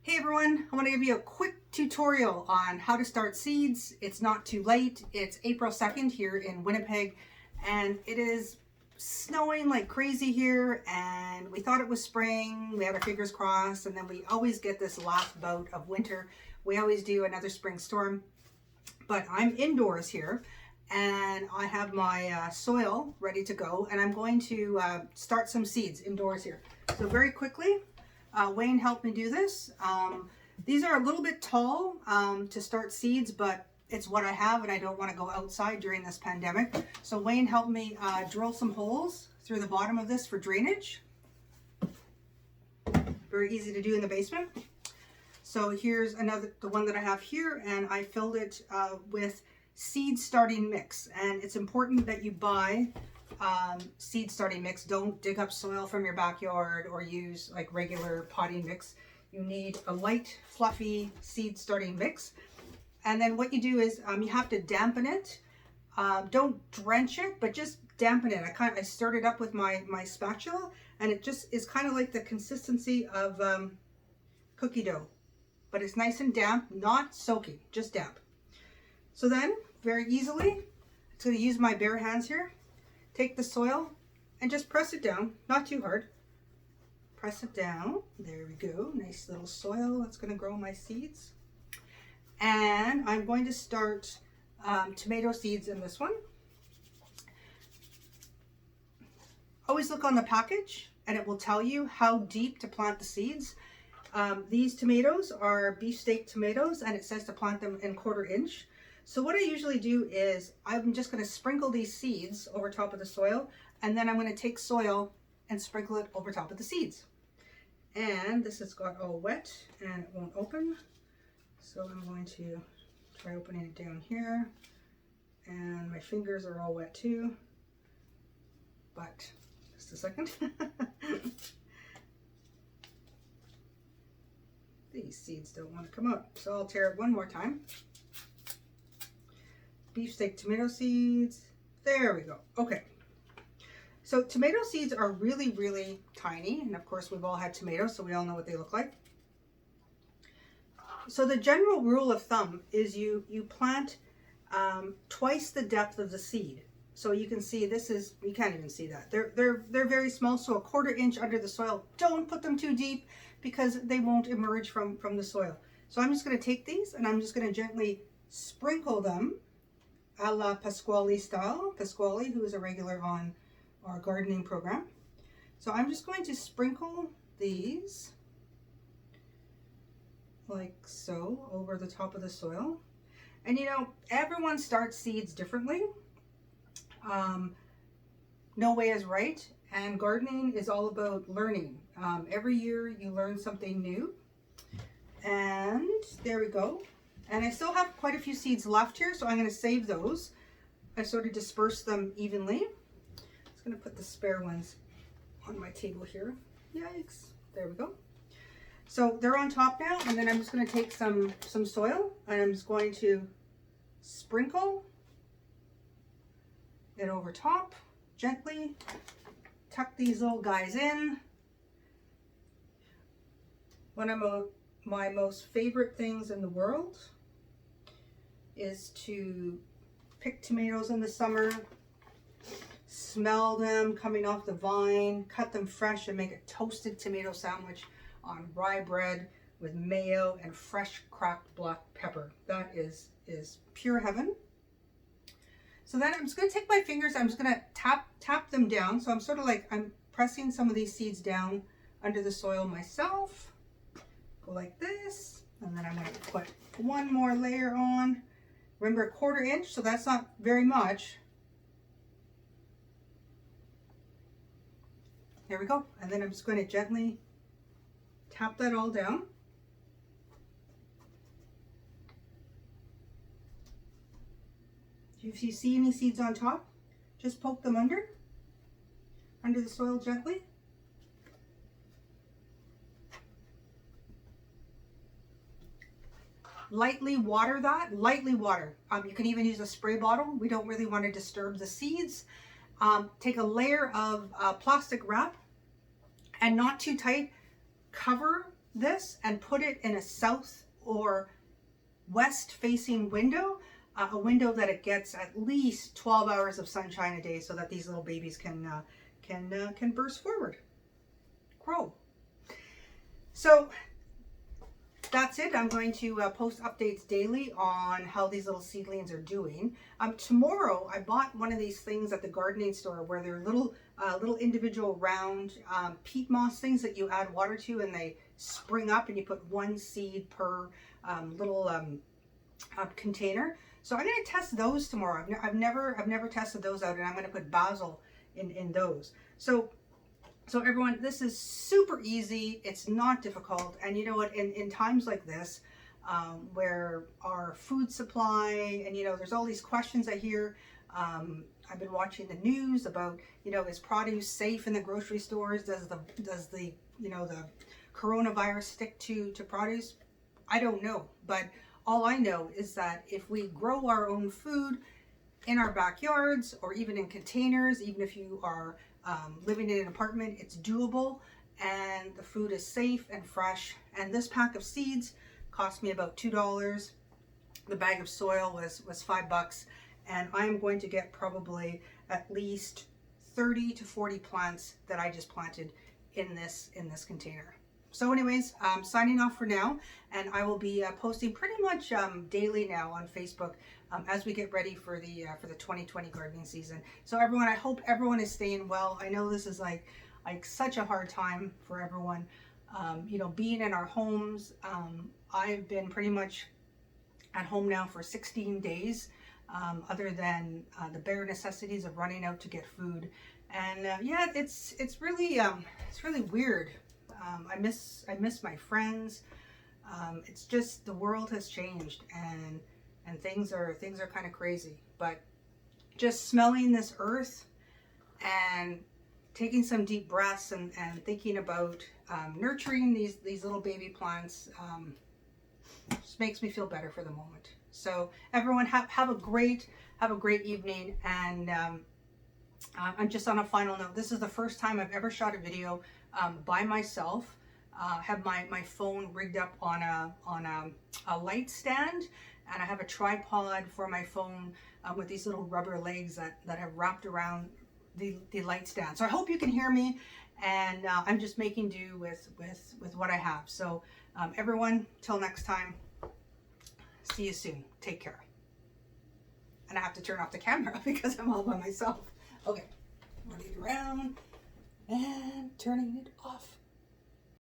Hey everyone, I want to give you a quick tutorial on how to start seeds. It's not too late. It's April 2nd here in Winnipeg and it is snowing like crazy here, and we thought it was spring. We had our fingers crossed, and then we always get this last bout of winter. We always do another spring storm, but I'm indoors here and I have my soil ready to go, and I'm going to start some seeds indoors here. So very quickly, Wayne helped me do this. These are a little bit tall to start seeds, but it's what I have and I don't want to go outside during this pandemic. So Wayne helped me drill some holes through the bottom of this for drainage. Very easy to do in the basement. So here's the one that I have here, and I filled it with seed starting mix. And it's important that you buy seed starting mix. Don't dig up soil from your backyard or use like regular potting mix. You need a light, fluffy seed starting mix. And then what you do is you have to dampen it. Don't drench it, but just dampen it. I stirred it up with my spatula, and it just is kind of like the consistency of cookie dough, but it's nice and damp, not soaking, just damp. So then very easily, I'm going to use my bare hands here. Take the soil and just press it down, not too hard. Press it down. There we go. Nice little soil that's going to grow my seeds. And I'm going to start tomato seeds in this one. Always look on the package and it will tell you how deep to plant the seeds. These tomatoes are beefsteak tomatoes, and it says to plant them in 1/4 inch. So what I usually do is I'm just going to sprinkle these seeds over top of the soil, and then I'm going to take soil and sprinkle it over top of the seeds. And this has got all wet and it won't open. So I'm going to try opening it down here, and my fingers are all wet too, but just a second. These seeds don't want to come out, so I'll tear it one more time. Beefsteak tomato seeds. There we go. Okay. So tomato seeds are really, really tiny, and of course we've all had tomatoes, so we all know what they look like. So the general rule of thumb is you plant twice the depth of the seed. So you can see this is, you can't even see that. They're very small, so 1/4 inch under the soil. Don't put them too deep because they won't emerge from the soil. So I'm just going to take these and I'm just going to gently sprinkle them a la Pasquale style. Pasquale, who is a regular on our gardening program. So I'm just going to sprinkle these like so over the top of the soil. And you know, everyone starts seeds differently. No way is right, and gardening is all about learning. Every year you learn something new. And there we go. And I still have quite a few seeds left here, so I'm going to save those. I sort of disperse them evenly. I'm just going to put the spare ones on my table here. Yikes. There we go. So they're on top now, and then I'm just going to take some soil, and I'm just going to sprinkle it over top gently. Tuck these little guys in. One of my most favorite things in the world is to pick tomatoes in the summer, smell them coming off the vine, cut them fresh, and make a toasted tomato sandwich on rye bread with mayo and fresh cracked black pepper. That is pure heaven. So then I'm just going to take my fingers, I'm just going to tap them down. So I'm sort of like, I'm pressing some of these seeds down under the soil myself. Go like this, and then I'm going to put one more layer on. Remember, 1/4 inch, so that's not very much. There we go. And then I'm just going to gently tap that all down. If you see any seeds on top, just poke them under the soil gently. Lightly water that, lightly water. You can even use a spray bottle. We don't really want to disturb the seeds. Take a layer of plastic wrap, and not too tight. Cover this and put it in a south or west facing window, a window that it gets at least 12 hours of sunshine a day, so that these little babies can burst forward, grow. So that's it. I'm going to post updates daily on how these little seedlings are doing. Tomorrow I bought one of these things at the gardening store where they're little individual round peat moss things that you add water to and they spring up, and you put one seed per little container. So I'm going to test those tomorrow. I've never tested those out, and I'm going to put basil in those. So everyone, this is super easy. It's not difficult. And you know what, in times like this, where our food supply, and there's all these questions I hear. I've been watching the news about, is produce safe in the grocery stores? Does the coronavirus stick to produce? I don't know. But all I know is that if we grow our own food in our backyards or even in containers, even if you are living in an apartment, it's doable, and the food is safe and fresh. And this pack of seeds cost me about $2. The bag of soil was $5, and I'm going to get probably at least 30 to 40 plants that I just planted in this container. So anyways, signing off for now, and I will be posting pretty much daily now on Facebook as we get ready for the 2020 gardening season. So everyone, I hope everyone is staying well. I know this is like such a hard time for everyone. Being in our homes. I've been pretty much at home now for 16 days, other than the bare necessities of running out to get food. And yeah, it's really weird. I miss my friends. It's just the world has changed, and things are kind of crazy. But just smelling this earth and taking some deep breaths and thinking about nurturing these little baby plants just makes me feel better for the moment. So everyone, have a great evening. And I'm just on a final note. This is the first time I've ever shot a video by myself. Have my phone rigged up on a light stand, and I have a tripod for my phone with these little rubber legs that have wrapped around the light stand. So I hope you can hear me, and I'm just making do with what I have. So everyone, till next time, see you soon. Take care. And I have to turn off the camera because I'm all by myself. Okay, running it around and turning it off.